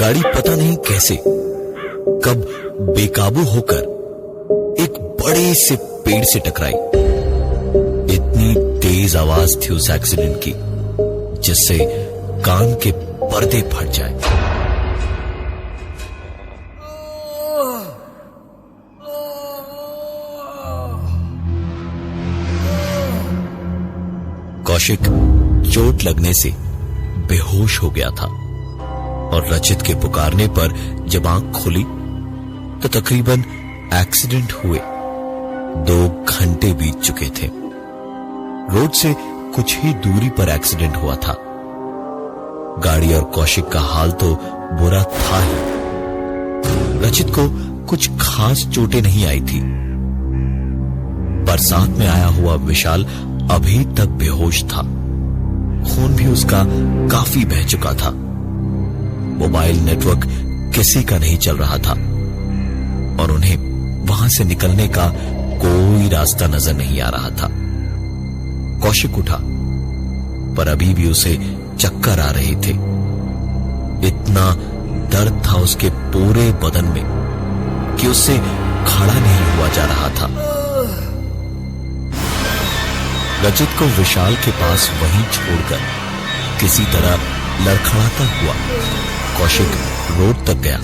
गाड़ी पता नहीं कैसे कब बेकाबू होकर एक बड़े से पेड़ से टकराई। इतनी तेज आवाज थी उस एक्सीडेंट की जिससे कान के पर्दे फट जाए। कौशिक चोट लगने से बेहोश हो गया था और रचित के पुकारने पर जब आंख खुली तो तकरीबन एक्सीडेंट हुए 2 घंटे बीत चुके थे। रोड से कुछ ही दूरी पर एक्सीडेंट हुआ था। गाड़ी और कौशिक का हाल तो बुरा था ही। रचित को कुछ खास चोटें नहीं आई थी, पर साथ में आया हुआ विशाल अभी तक बेहोश था। खून भी उसका काफी बह चुका था। मोबाइल नेटवर्क किसी का नहीं चल रहा था और उन्हें वहां से निकलने का कोई रास्ता नजर नहीं आ रहा था। कौशिक उठा, पर अभी भी उसे चक्कर आ रहे थे। इतना दर्द था उसके पूरे बदन में कि उससे खड़ा नहीं हुआ जा रहा था। रचित को विशाल के पास वहीं छोड़कर किसी तरह लड़खड़ाता हुआ कौशिक रोड तक गया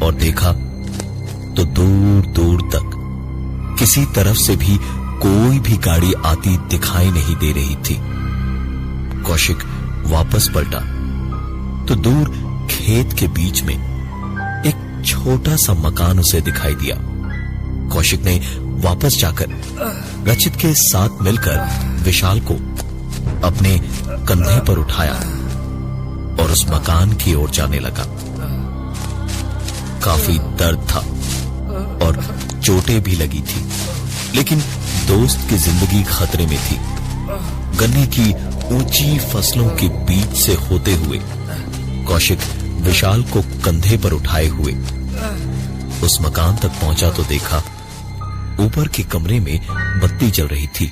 और देखा तो दूर दूर तक किसी तरफ से भी कोई भी गाड़ी आती दिखाई नहीं दे रही थी। कौशिक वापस पलटा तो दूर खेत के बीच में एक छोटा सा मकान उसे दिखाई दिया। कौशिक ने वापस जाकर रचित के साथ मिलकर विशाल को अपने कंधे पर उठाया और उस मकान की ओर जाने लगा। काफी दर्द था और चोटें भी लगी थी, लेकिन दोस्त की जिंदगी खतरे में थी। गन्ने की ऊंची फसलों के बीच से होते हुए कौशिक विशाल को कंधे पर उठाए हुए उस मकान तक पहुंचा तो देखा ऊपर के कमरे में बत्ती जल रही थी।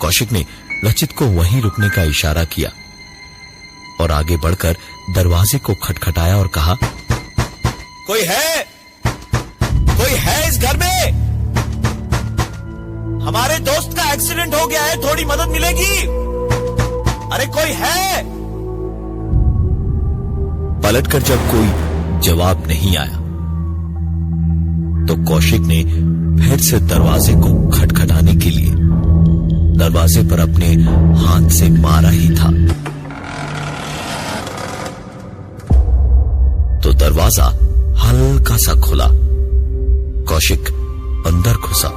कौशिक ने रचित को वहीं रुकने का इशारा किया और आगे बढ़कर दरवाजे को खटखटाया और कहा, कोई है? कोई है इस घर में? हमारे दोस्त का एक्सीडेंट हो गया है, थोड़ी मदद मिलेगी? अरे कोई है? पलटकर जब कोई जवाब नहीं आया तो कौशिक ने फिर से दरवाजे को खटखटाने के लिए दरवाजे पर अपने हाथ से मारा ही था तो दरवाजा हल्का सा खुला। कौशिक अंदर घुसा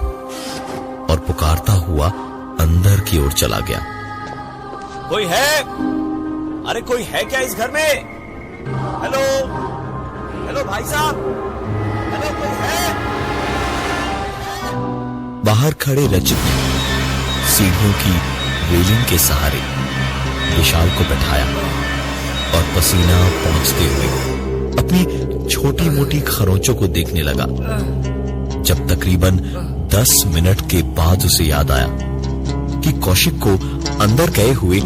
और पुकारता हुआ अंदर की ओर चला गया। कोई है? अरे कोई है क्या इस घर में? हेलो हेलो भाई साहब, हेलो कोई है? बाहर खड़े रचित ने सीढ़ियों की रेलिंग के सहारे विशाल को बैठाया और पसीना पोंछते हुए अपनी छोटी मोटी खरोंचों को देखने लगा। जब तकरीबन 10 मिनट के बाद उसे याद आया कि कौशिक को अंदर गए हुए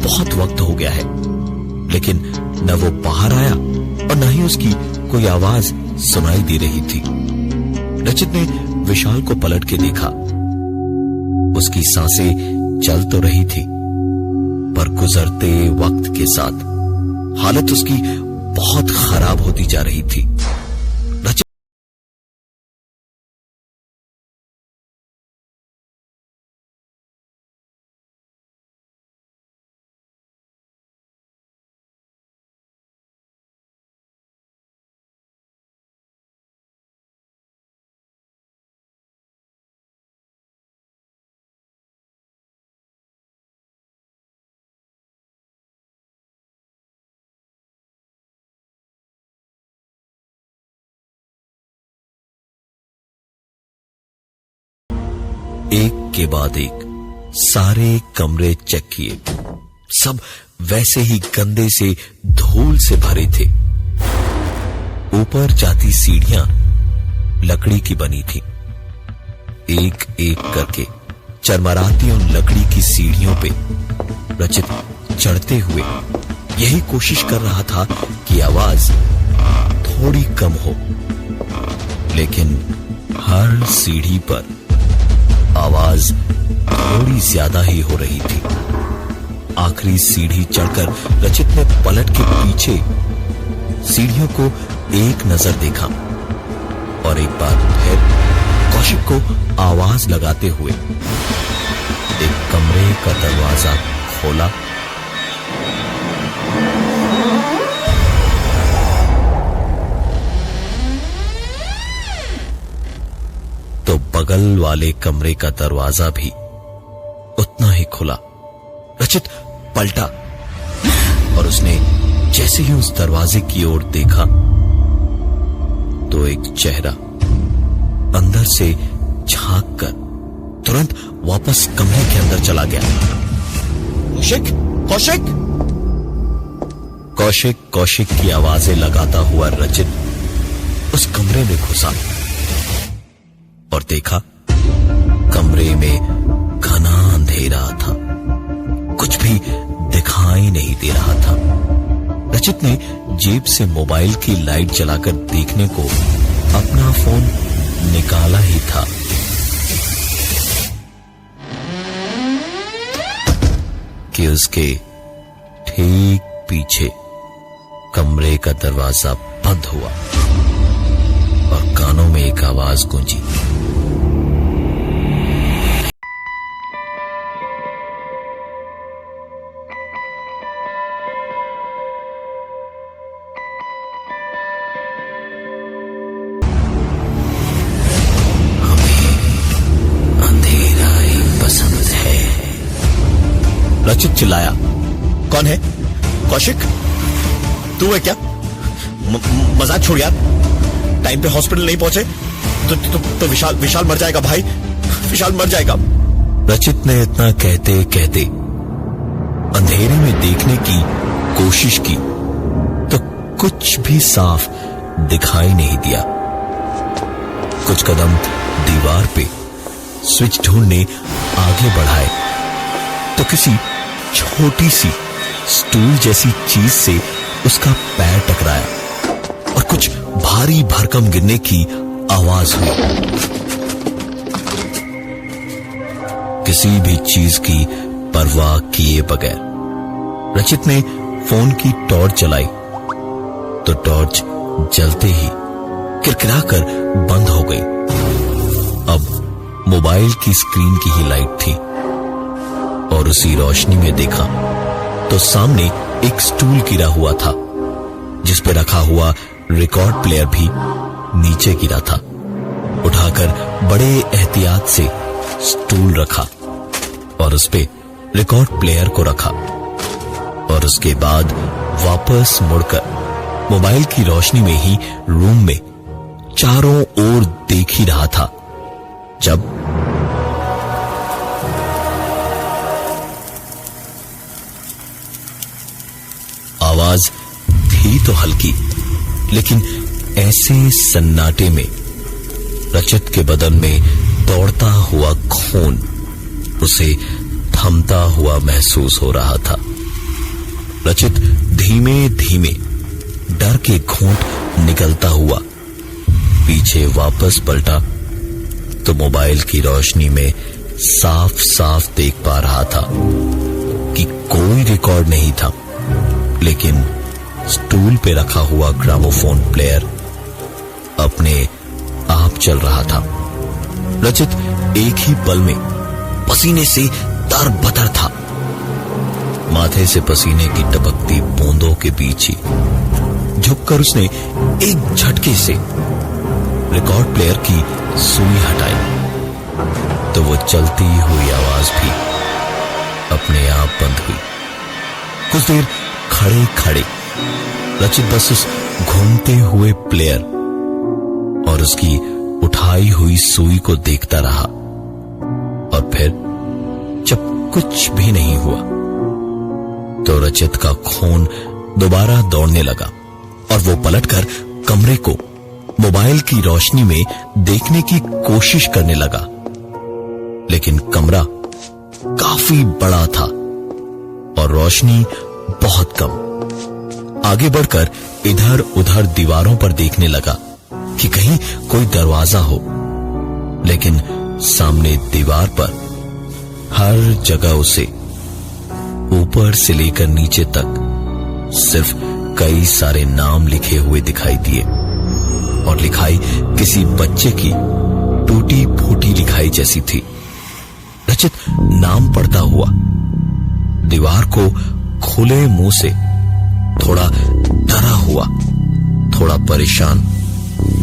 बहुत वक्त हो गया है, लेकिन न वो बाहर आया और न ही उसकी कोई आवाज सुनाई दे रही थी। रचित ने विशाल को पलट के देखा। उसकी सांसें चल तो रही थी, पर गुजरते वक्त के साथ हालत उसकी बहुत खराब होती जा रही थी। रचित एक के बाद एक सारे कमरे चेक किए। सब वैसे ही गंदे से धूल से भरे थे। ऊपर जाती सीढ़ियां लकड़ी की बनी थी। एक एक करके चरमराती उन लकड़ी की सीढ़ियों पे रचित चढ़ते हुए यही कोशिश कर रहा था कि आवाज थोड़ी कम हो, लेकिन हर सीढ़ी पर आवाज थोड़ी ज्यादा ही हो रही थी। आखिरी सीढ़ी चढ़कर रचित ने पलट के पीछे सीढ़ियों को एक नजर देखा और एक बार फिर कौशिक को आवाज लगाते हुए एक कमरे का दरवाजा खोला। तो बगल वाले कमरे का दरवाजा भी उतना ही खुला। रचित पलटा और उसने जैसे ही उस दरवाजे की ओर देखा तो एक चेहरा अंदर से झांक कर तुरंत वापस कमरे के अंदर चला गया। कौशिक, कौशिक, कौशिक, कौशिक की आवाजें लगाता हुआ रचित उस कमरे में घुसा और देखा कमरे में घना अंधेरा था, कुछ भी दिखाई नहीं दे रहा था। रचित ने जेब से मोबाइल की लाइट जलाकर देखने को अपना फोन निकाला ही था कि उसके ठीक पीछे कमरे का दरवाजा बंद हुआ और कानों में एक आवाज गूंजी। रचित चिल्लाया, कौन है? कौशिक, तू है क्या? मजाक छोड़ यार, टाइम पे हॉस्पिटल नहीं पहुंचे तो विशाल मर जाएगा भाई, विशाल मर जाएगा। रचित ने इतना कहते कहते अंधेरे में देखने की कोशिश की तो कुछ भी साफ दिखाई नहीं दिया। कुछ कदम दीवार पे स्विच ढूंढने आगे बढ़ाए तो किसी छोटी सी स्टूल जैसी चीज से उसका पैर टकराया और कुछ भारी भरकम गिरने की आवाज हुई। किसी भी चीज की परवाह किए बगैर रचित ने फोन की टॉर्च जलाई तो टॉर्च जलते ही किरकिराकर बंद हो गई। अब मोबाइल की स्क्रीन की ही लाइट थी और उसी रोशनी में देखा तो सामने एक स्टूल गिरा हुआ था जिस पे रखा हुआ रिकॉर्ड प्लेयर भी नीचे गिरा था। उठाकर बड़े एहतियात से स्टूल रखा और उस पे रिकॉर्ड प्लेयर को रखा और उसके बाद वापस मुड़कर मोबाइल की रोशनी में ही रूम में चारों ओर देख ही रहा था जब आवाज थी तो हल्की, लेकिन ऐसे सन्नाटे में रचित के बदन में दौड़ता हुआ खून उसे थमता हुआ महसूस हो रहा था। रचित धीमे धीमे डर के घूंट निकलता हुआ पीछे वापस पलटा तो मोबाइल की रोशनी में साफ साफ देख पा रहा था कि कोई रिकॉर्ड नहीं था, लेकिन स्टूल पे रखा हुआ ग्रामोफोन प्लेयर अपने आप चल रहा था। रचित एक ही पल में पसीने से तरबतर था। माथे से पसीने की टपकती बूंदों के बीच ही झुककर उसने एक झटके से रिकॉर्ड प्लेयर की सुई हटाई तो वो चलती हुई आवाज भी अपने आप बंद हुई। कुछ देर खड़े खड़े रचित बस उस घूमते हुए प्लेयर और उसकी उठाई हुई सुई को देखता रहा और फिर जब कुछ भी नहीं हुआ तो रचित का खून दोबारा दौड़ने लगा और वो पलटकर कमरे को मोबाइल की रोशनी में देखने की कोशिश करने लगा, लेकिन कमरा काफी बड़ा था रोशनी बहुत कम। आगे बढ़कर इधर उधर दीवारों पर देखने लगा कि कहीं कोई दरवाजा हो, लेकिन सामने दीवार पर हर जगह उसे ऊपर से लेकर नीचे तक सिर्फ कई सारे नाम लिखे हुए दिखाई दिए, और लिखाई किसी बच्चे की टूटी फूटी लिखाई जैसी थी। रचित नाम पढ़ता हुआ दीवार को खुले मुंह से थोड़ा डरा हुआ, थोड़ा परेशान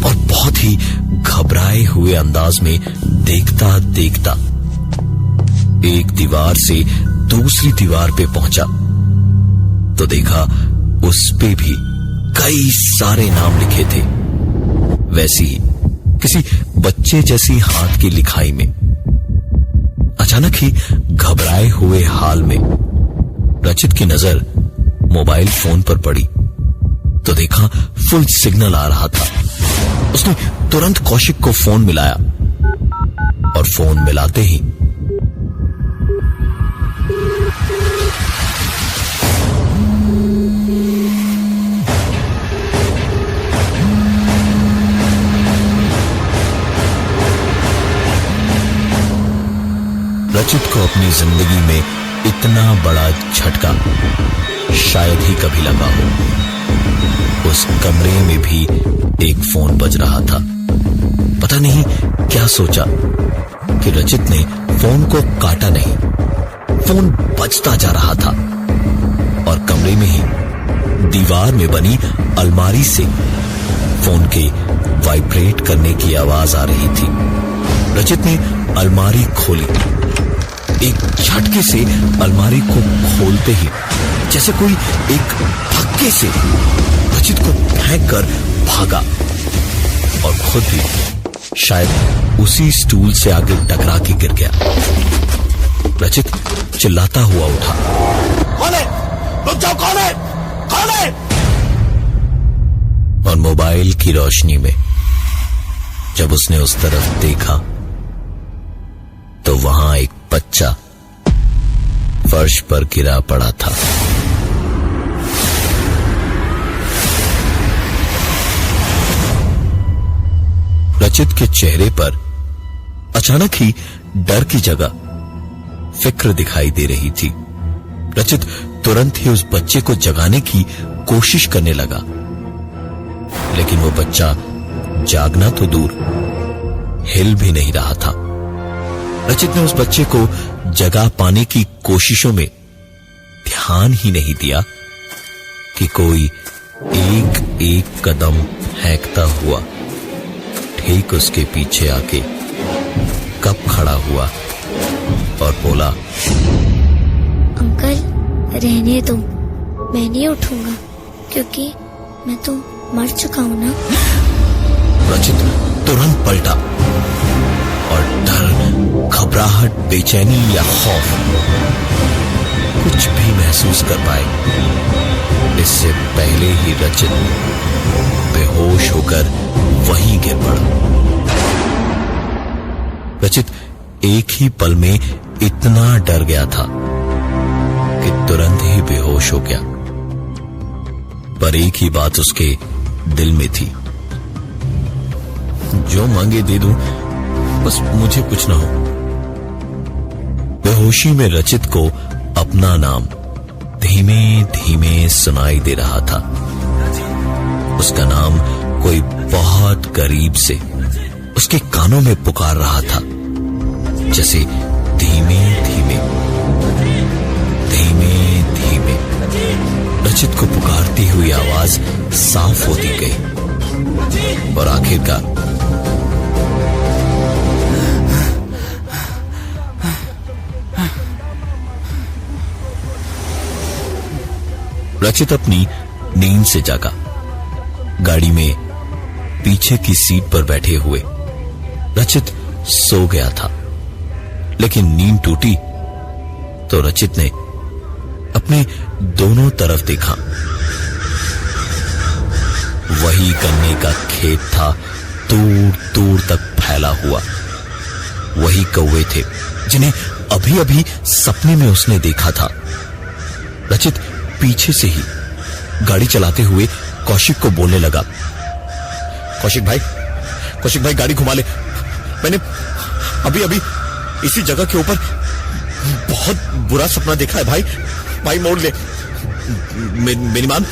और बहुत ही घबराए हुए अंदाज में देखता देखता एक दीवार से दूसरी दीवार पे पहुंचा तो देखा उस पे भी कई सारे नाम लिखे थे, वैसी ही किसी बच्चे जैसी हाथ की लिखाई में। अचानक ही घबराए हुए हाल में रचित की नजर मोबाइल फोन पर पड़ी तो देखा फुल सिग्नल आ रहा था। उसने तुरंत कौशिक को फोन मिलाया और फोन मिलाते ही रचित को अपनी जिंदगी में इतना बड़ा झटका शायद ही कभी लगा हो। उस कमरे में भी एक फोन बज रहा था। पता नहीं क्या सोचा कि रचित ने फोन को काटा नहीं, फोन बजता जा रहा था और कमरे में ही दीवार में बनी अलमारी से फोन के वाइब्रेट करने की आवाज आ रही थी। रचित ने अलमारी खोली। एक झटके से अलमारी को खोलते ही जैसे कोई एक धक्के से रचित को फेंक कर भागा और खुद भी शायद उसी स्टूल से आगे टकरा के गिर गया। रचित चिल्लाता हुआ उठा, कौन है? रुक जाओ, कौन है? कौन है? और मोबाइल की रोशनी में जब उसने उस तरफ देखा तो वहां एक बच्चा फर्श पर गिरा पड़ा था। रचित के चेहरे पर अचानक ही डर की जगह फिक्र दिखाई दे रही थी। रचित तुरंत ही उस बच्चे को जगाने की कोशिश करने लगा, लेकिन वो बच्चा जागना तो दूर हिल भी नहीं रहा था। रचित ने उस बच्चे को जगा पाने की कोशिशों में ध्यान ही नहीं दिया कि कोई एक एक कदम फेंकता हुआ ठीक उसके पीछे आके कब खड़ा हुआ और बोला, अंकल रहने दो, मैं नहीं उठूंगा क्योंकि मैं तो मर चुका हूं ना। रचित तुरंत पलटा और डर, घबराहट, बेचैनी या खौफ कुछ भी महसूस कर पाए इससे पहले ही रचित बेहोश होकर वहीं गिर पड़ा। रचित एक ही पल में इतना डर गया था कि तुरंत ही बेहोश हो गया। पर एक ही बात उसके दिल में थी, जो मांगे दे दूं, बस मुझे कुछ ना हो। बेहोशी में रचित को अपना नाम धीमे धीमे सुनाई दे रहा था। उसका नाम कोई बहुत करीब से उसके कानों में पुकार रहा था, जैसे धीमे धीमे धीमे धीमे। रचित को पुकारती हुई आवाज साफ होती गई और आखिरकार रचित अपनी नींद से जागा। गाड़ी में पीछे की सीट पर बैठे हुए रचित सो गया था, लेकिन नींद टूटी तो रचित ने अपने दोनों तरफ देखा। वही गन्ने का खेत था, दूर दूर तक फैला हुआ। वही कौवे थे जिन्हें अभी अभी सपने में उसने देखा था। रचित पीछे से ही गाड़ी चलाते हुए कौशिक को बोलने लगा, कौशिक भाई गाड़ी घुमा ले। मैंने अभी अभी इसी जगह के ऊपर बहुत बुरा सपना देखा है भाई मोड़ ले। मेरी मान,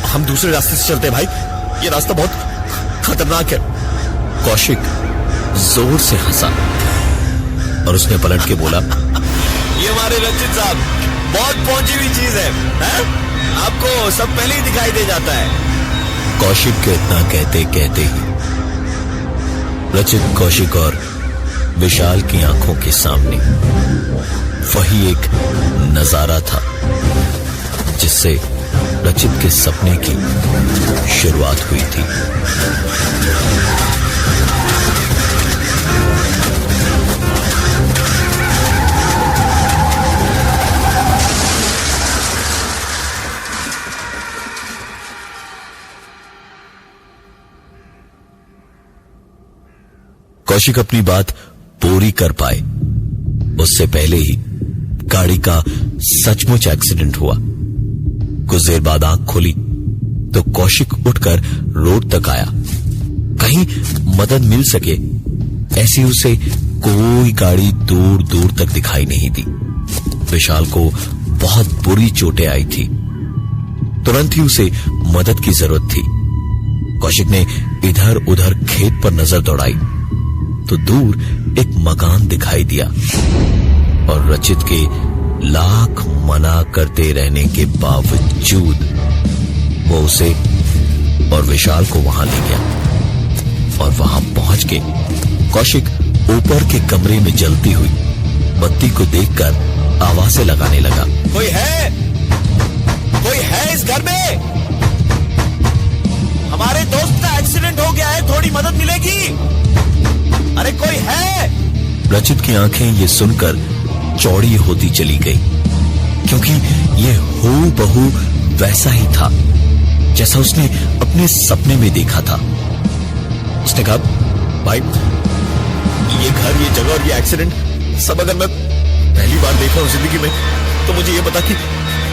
हम दूसरे रास्ते से चलते हैं भाई, ये रास्ता बहुत खतरनाक है। कौशिक जोर से हंसा और उसने पलट के बोला, ये हमारे रचित साहब बहुत पहुंची हुई चीज है? आपको सब पहले ही दिखाई दे जाता है। कौशिक के इतना कहते कहते ही रचित, कौशिक और विशाल की आंखों के सामने वही एक नजारा था जिससे रचित के सपने की शुरुआत हुई थी। कौशिक अपनी बात पूरी कर पाए उससे पहले ही गाड़ी का सचमुच एक्सीडेंट हुआ। कुछ देर बाद आंख खोली तो कौशिक उठकर रोड तक आया। कहीं मदद मिल सके ऐसी उसे कोई गाड़ी दूर दूर तक दिखाई नहीं दी। विशाल को बहुत बुरी चोटें आई थी, तुरंत ही उसे मदद की जरूरत थी। कौशिक ने इधर उधर खेत पर नजर दौड़ाई तो दूर एक मकान दिखाई दिया और रचित के लाख मना करते रहने के बावजूद वो उसे और विशाल को वहां ले गया। और वहां पहुंच के कौशिक ऊपर के कमरे में जलती हुई बत्ती को देखकर आवाजें लगाने लगा, कोई है इस घर में? हमारे दोस्त का एक्सीडेंट हो गया है, थोड़ी मदद मिलेगी? अरे कोई है? रचित की आंखें ये सुनकर चौड़ी होती चली गई, क्योंकि ये हूबहू वैसा ही था जैसा उसने अपने सपने में देखा था। उसने कहा, भाई ये घर, ये जगह और ये एक्सीडेंट सब अगर मैं पहली बार देख रहा हूं जिंदगी में, तो मुझे ये बता कि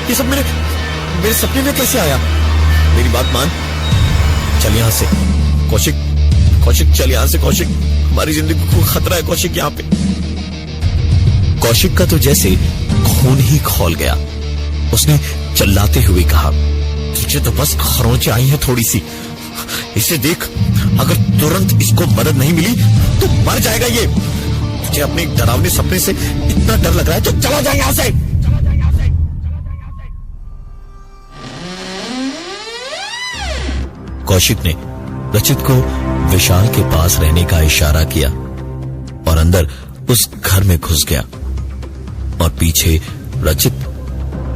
ये सब मेरे सपने में कैसे आया? मेरी बात मान, चल यहां से कौशिक, चल यहां से कौशिक, हमारी जिंदगी को खतरा है कौशिक यहां पे। कौशिक का तो जैसे खून ही खौल गया। उसने चिल्लाते हुए कहा, तुझे तो बस खरोंचे आई है थोड़ी सी, इसे देख, अगर तुरंत इसको मदद नहीं मिली तो मर जाएगा ये। तुझे अपने एक डरावने सपने से इतना डर लग रहा है तो चला जाए यहां से। कौशिक ने रचित को विशाल के पास रहने का इशारा किया और अंदर उस घर में घुस गया। और पीछे रचित,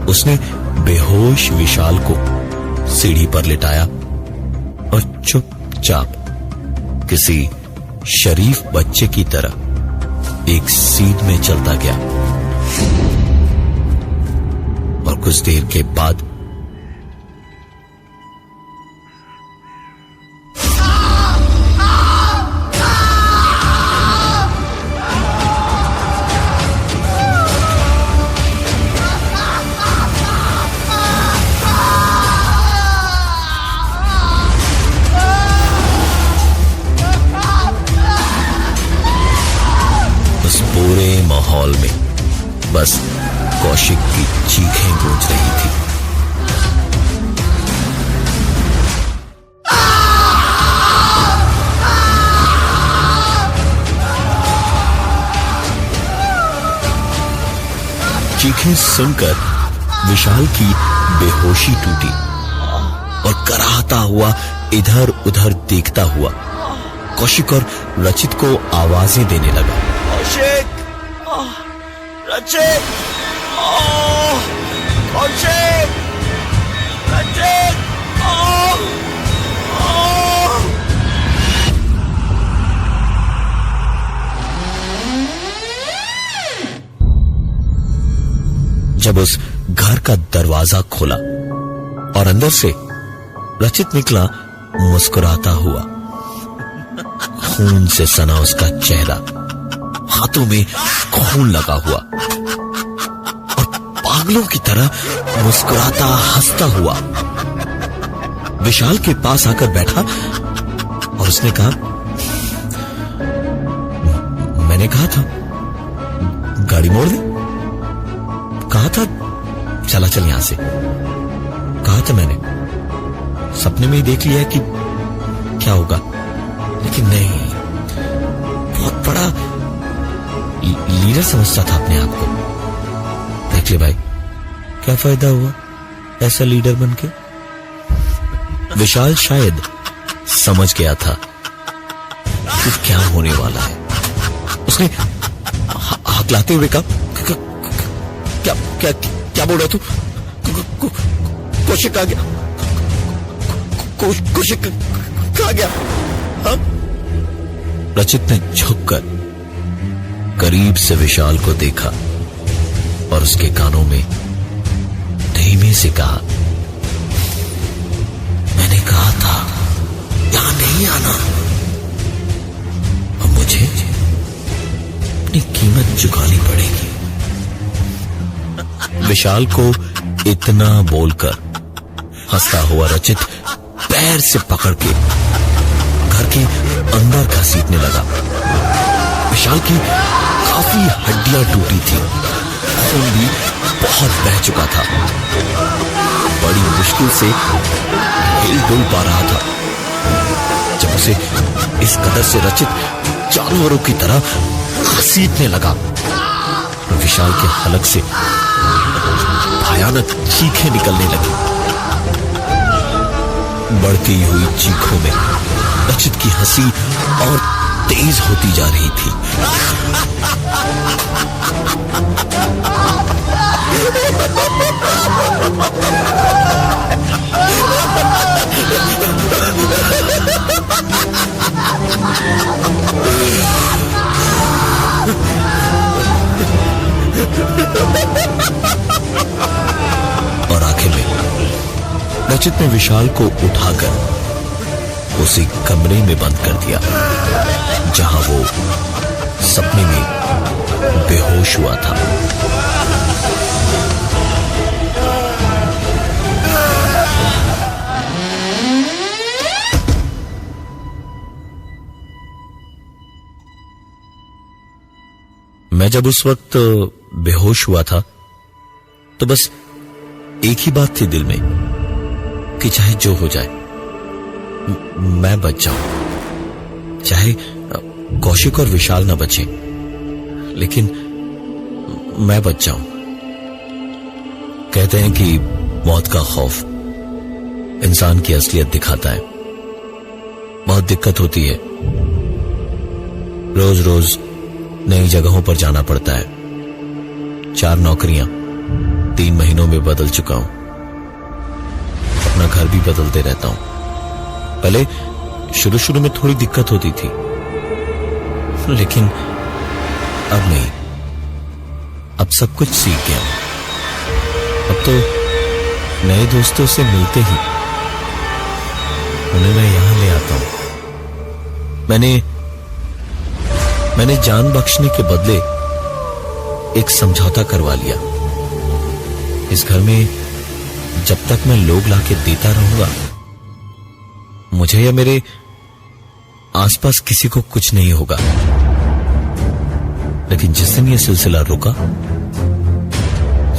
उसने बेहोश विशाल को सीढ़ी पर लिटाया और चुपचाप किसी शरीफ बच्चे की तरह एक सीध में चलता गया। और कुछ देर के बाद पूरे माहौल में बस कौशिक की चीखें गूंज रही थी। चीखें सुनकर विशाल की बेहोशी टूटी और कराहता हुआ इधर उधर देखता हुआ कौशिक और रचित को आवाजें देने लगा, कौशिक, रचित, कौशिक, रचित, जब उस घर का दरवाजा खोला और अंदर से रचित निकला मुस्कुराता हुआ, खून से सना उसका चेहरा, हाथों में खून लगा हुआ और पागलों की तरह मुस्कुराता हंसता हुआ विशाल के पास आकर बैठा और उसने कहा, मैंने कहा था गाड़ी मोड़ दे, कहा था चला चल यहां से, कहा था मैंने, सपने में ही देख लिया कि क्या होगा, लेकिन नहीं, बहुत बड़ा लीडर समझता था अपने आप को। देख ले भाई, क्या फायदा हुआ ऐसा लीडर बनके। विशाल शायद समझ गया था कि क्या होने वाला है। उसने हकलाते हुए कहा, क्या क्या क्या बोल रहा तू? कौशिक आ गया, कौशिक कहा गया? हाँ? रचित ने झुककर करीब से विशाल को देखा और उसके कानों में धीमे से कहा, मैंने कहा था यहां नहीं आना, और मुझे अपनी कीमत चुकानी पड़ेगी। विशाल को इतना बोलकर हंसता हुआ रचित पैर से पकड़ के घर के अंदर घसीटने लगा। विशाल की काफी हड्डियां टूटी थी, खून भी बहुत बह चुका था, बड़ी मुश्किल से हिल डुल पा रहा था। जब उसे इस कदर से रचित जानवरों की तरह घसीटने लगा, विशाल के हलक से भयानक चीखें निकलने लगी। बढ़ती हुई चीखों में रचित की हंसी और तेज होती जा रही थी। और आखिर में रचित ने विशाल को उठाकर उसी कमरे में बंद कर दिया जहां वो सपने में बेहोश हुआ था। मैं जब उस वक्त बेहोश हुआ था तो बस एक ही बात थी दिल में कि चाहे जो हो जाए मैं बच जाऊं, चाहे कौशिक और विशाल न बचे, लेकिन मैं बच जाऊं। कहते हैं कि मौत का खौफ इंसान की असलियत दिखाता है। बहुत दिक्कत होती है, रोज रोज नई जगहों पर जाना पड़ता है। 4 नौकरियां 3 महीनों में बदल चुका हूं, अपना घर भी बदलते रहता हूं। पहले शुरू शुरू में थोड़ी दिक्कत होती थी, लेकिन अब नहीं, अब सब कुछ सीख गया। अब तो नए दोस्तों से मिलते ही उन्हें मैं यहां ले आता हूं। मैंने जान बख्शने के बदले एक समझौता करवा लिया। इस घर में जब तक मैं लोग लाके देता रहूंगा, मुझे या मेरे आसपास किसी को कुछ नहीं होगा। लेकिन जिस दिन यह सिलसिला रुका,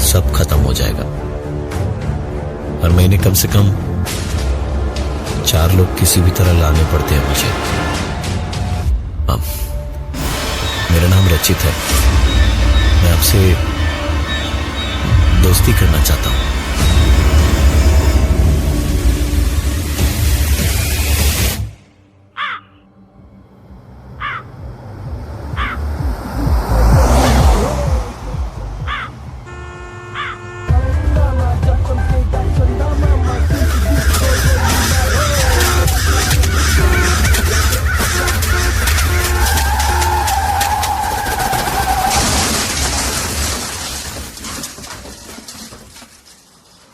सब खत्म हो जाएगा। हर महीने कम से कम 4 लोग किसी भी तरह लाने पड़ते हैं मुझे। मेरा नाम रचित है, मैं आपसे दोस्ती करना चाहता हूं।